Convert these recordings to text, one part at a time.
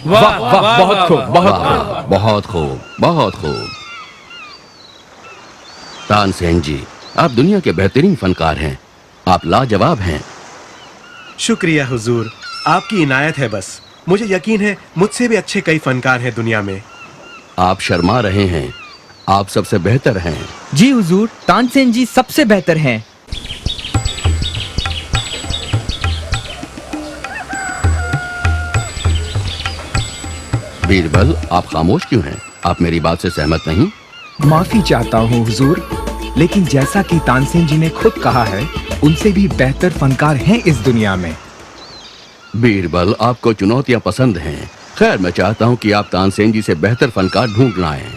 वाह वाह, बहुत खूब, बहुत खूब, बहुत खूब, बहुत खूब। तानसेन जी, आप दुनिया के बेहतरीन फनकार हैं। आप लाजवाब हैं। शुक्रिया हुजूर, आपकी इनायत है बस। मुझे यकीन है मुझसे भी अच्छे कई फनकार हैं दुनिया में। आप शर्मा रहे हैं। आप सबसे बेहतर हैं। जी हुजूर, तानसेन जी सबसे बेहतर हैं। बीरबल, आप खामोश क्यों हैं? आप मेरी बात से सहमत नहीं? माफी चाहता हूँ हुजूर, लेकिन जैसा कि तानसेन जी ने खुद कहा है, उनसे भी बेहतर फनकार हैं इस दुनिया में। बीरबल, आपको चुनौतियां पसंद हैं। खैर, मैं चाहता हूं कि आप तानसेन जी से बेहतर फनकार ढूंढ लाएं।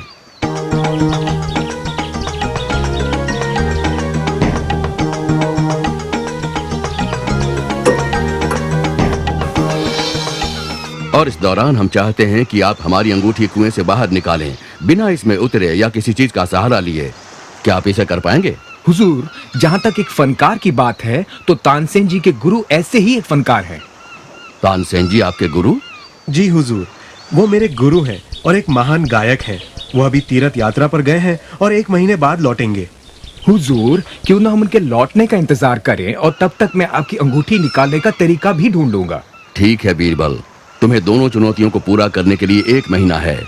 और इस दौरान हम चाहते हैं कि आप हमारी अंगूठी कुएं से बाहर निकालें, बिना इसमें उतरे या किसी चीज का सहारा लिए। क्या आप इसे कर पाएंगे? हुजूर, जहाँ तक एक फनकार की बात है, तो तानसेन जी के गुरु ऐसे ही एक फनकार हैं। तानसेन जी आपके गुरु? जी हुजूर, वो मेरे गुरु हैं और एक महान गायक हैं। वो अभी तीर्थ यात्रा पर गए हैं और 1 महीने बाद लौटेंगे। हुजूर, क्यों ना हम उनके लौटने का इंतजार करें और तब तक मैं आपकी अंगूठी निकालने का तरीका भी ढूंढ लूंगा। ठीक है बीरबल, तुम्हें दोनों चुनौतियों को पूरा करने के लिए 1 महीना है।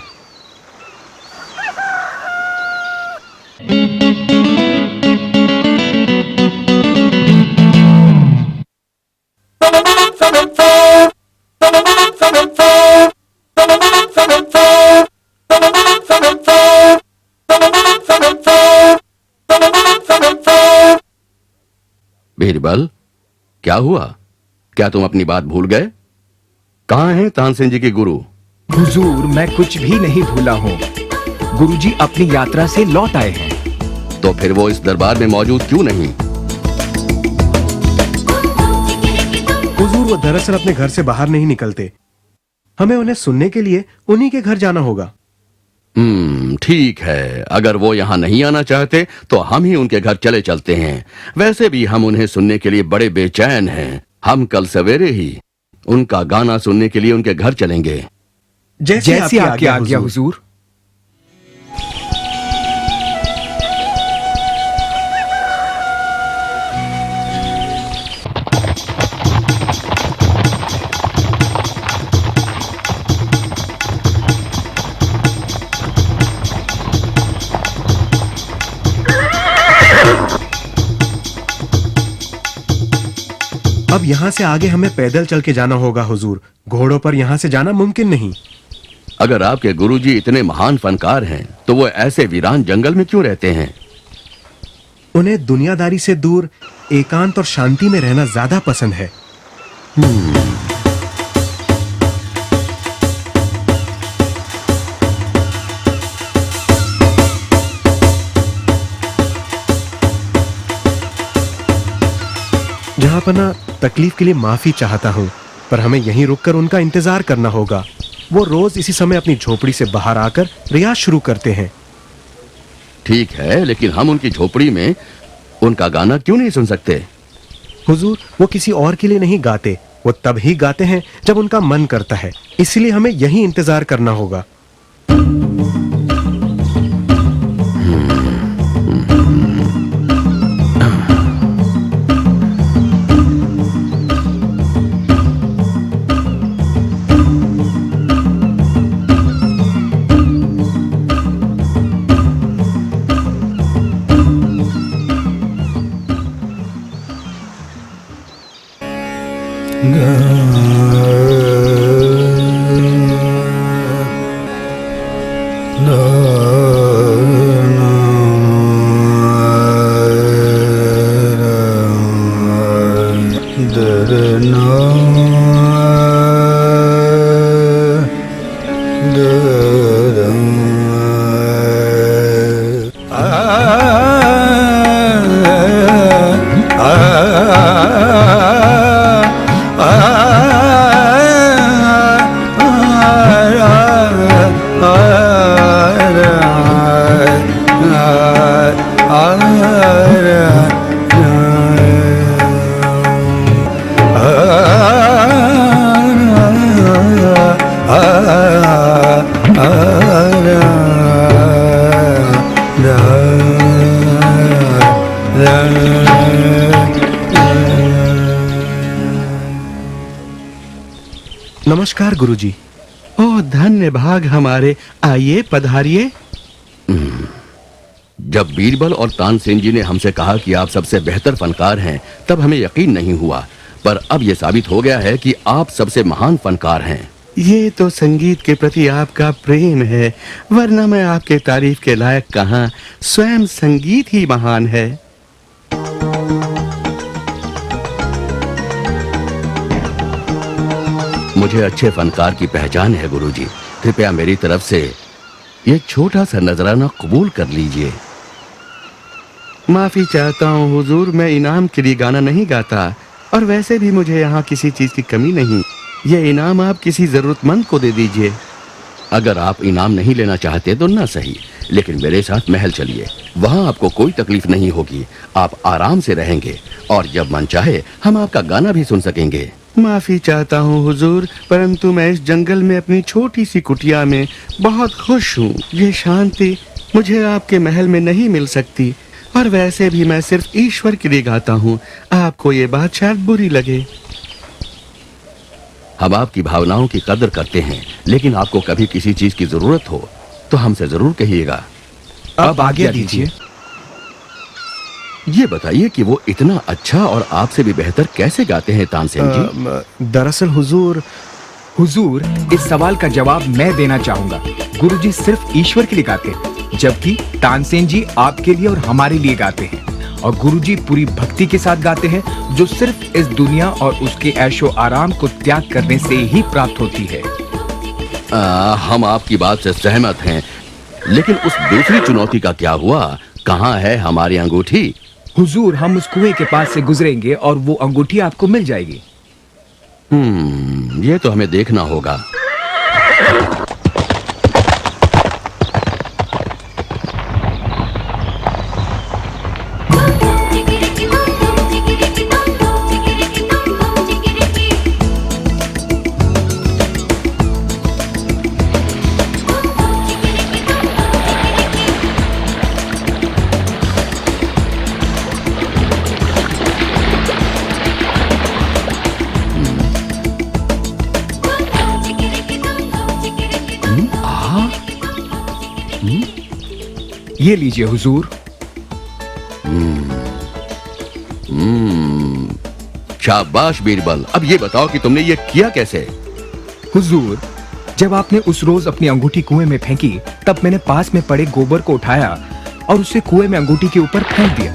बीरबल, क्या हुआ? क्या तुम अपनी बात भूल गए? कहाँ हैं तानसेन जी के गुरु? हुजूर, मैं कुछ भी नहीं भूला हूँ। गुरुजी अपनी यात्रा से लौट आए हैं। तो फिर वो इस दरबार में मौजूद क्यों नहीं? हुजूर, वो दरअसल अपने घर से बाहर नहीं निकलते। हमें उन्हें सुनने के लिए उन्हीं के घर जाना होगा। ठीक है। अगर वो यहाँ नहीं आना चाहते तो हम ही उनके घर चले चलते हैं। वैसे भी हम उन्हें सुनने के लिए बड़े बेचैन हैं। हम कल सवेरे ही उनका गाना सुनने के लिए उनके घर चलेंगे। जैसी आपकी आज्ञा हुजूर। अब यहाँ से आगे हमें पैदल चल के जाना होगा हुजूर। घोड़ों पर यहाँ से जाना मुमकिन नहीं। अगर आपके गुरुजी इतने महान फनकार हैं तो वो ऐसे वीरान जंगल में क्यों रहते हैं? उन्हें दुनियादारी से दूर एकांत और शांति में रहना ज्यादा पसंद है। जहां पना तकलीफ के लिए माफी चाहता हूं, पर हमें यहीं रुककर उनका इंतजार करना होगा। वो रोज इसी समय अपनी झोपड़ी से बाहर आकर रियाज शुरू करते हैं। ठीक है, लेकिन हम उनकी झोपड़ी में उनका गाना क्यों नहीं सुन सकते? हुजूर, वो किसी और के लिए नहीं गाते। वो तब ही गाते हैं जब उनका मन करता है। इसलिए हमें यहीं इंतजार करना होगा। नमस्कार गुरुजी। ओह धन्य भाग हमारे, आइए पधारिए। जब बीरबल और तानसेन जी ने हमसे कहा कि आप सबसे बेहतर फनकार हैं, तब हमें यकीन नहीं हुआ, पर अब यह साबित हो गया है कि आप सबसे महान फनकार हैं। ये तो संगीत के प्रति आपका प्रेम है, वरना मैं आपके तारीफ के लायक कहां, स्वयं संगीत ही महान है। मुझे अच्छे फनकार की पहचान है गुरुजी, कृपया मेरी तरफ से ये छोटा सा नजराना कबूल कर लीजिए। माफी चाहता हूँ हुजूर, मैं इनाम के लिए गाना नहीं गाता, और वैसे भी मुझे यहाँ किसी चीज की कमी नहीं। ये इनाम आप किसी जरूरतमंद को दे दीजिए। अगर आप इनाम नहीं लेना चाहते तो ना सही, लेकिन मेरे साथ महल चलिए, वहाँ आपको कोई तकलीफ नहीं होगी, आप आराम से रहेंगे, और जब मन चाहे हम आपका गाना भी सुन सकेंगे। माफी चाहता हूँ हुजूर, परंतु मैं इस जंगल में अपनी छोटी सी कुटिया में बहुत खुश हूँ। ये शांति मुझे आपके महल में नहीं मिल सकती, और वैसे भी मैं सिर्फ ईश्वर के लिए गाता हूँ। आपको ये बात शायद बुरी लगे। हम आपकी भावनाओं की कदर करते हैं, लेकिन आपको कभी किसी चीज की जरूरत हो तो हमसे जरूर कहिएगा। अब आज्ञा दीजिए। ये बताइए कि वो इतना अच्छा और आपसे भी बेहतर कैसे गाते हैं तानसेन जी? दरअसल हुजूर, इस सवाल का जवाब मैं देना चाहूंगा। गुरुजी सिर्फ ईश्वर के लिए गाते हैं, जबकि तानसेन जी आपके लिए और हमारे लिए गाते हैं, और गुरुजी पूरी भक्ति के साथ गाते हैं, जो सिर्फ इस दुनिया और उसके ऐशो आराम को त्याग करने से ही प्राप्त होती है। हम आपकी बात से सहमत हैं, लेकिन उस दूसरी चुनौती का क्या हुआ? कहाँ है हमारी अंगूठी? हुजूर, हम उस कुएं के पास से गुजरेंगे और वो अंगूठी आपको मिल जाएगी। ये तो हमें देखना होगा। ये लीजिए हुजूर। शाबाश बीरबल। अब ये बताओ कि तुमने ये किया कैसे? हुजूर, जब आपने उस रोज अपनी अंगूठी कुएं में फेंकी, तब मैंने पास में पड़े गोबर को उठाया और उसे कुएं में अंगूठी के ऊपर फेंक दिया।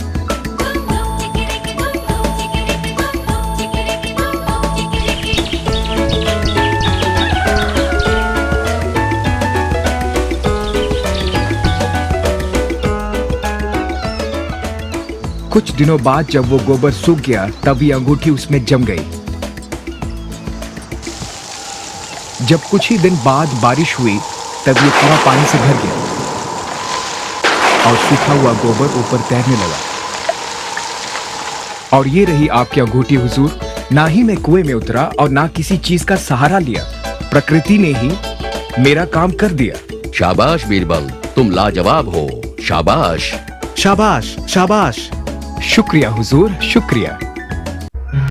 कुछ दिनों बाद जब वो गोबर सूख गया, तब ये अंगूठी उसमें जम गई। जब कुछ ही दिन बाद बारिश हुई, तब ये पूरा पानी से भर गया और सूखा हुआ गोबर ऊपर तैरने लगा। और ये रही आपकी अंगूठी हुजूर। ना ही मैं कुएं में उतरा और ना किसी चीज का सहारा लिया, प्रकृति ने ही मेरा काम कर दिया। शाबाश बीरबल, तुम लाजवाब हो। शाबाश। शाबाश शाबाश। शुक्रिया हुजूर, शुक्रिया।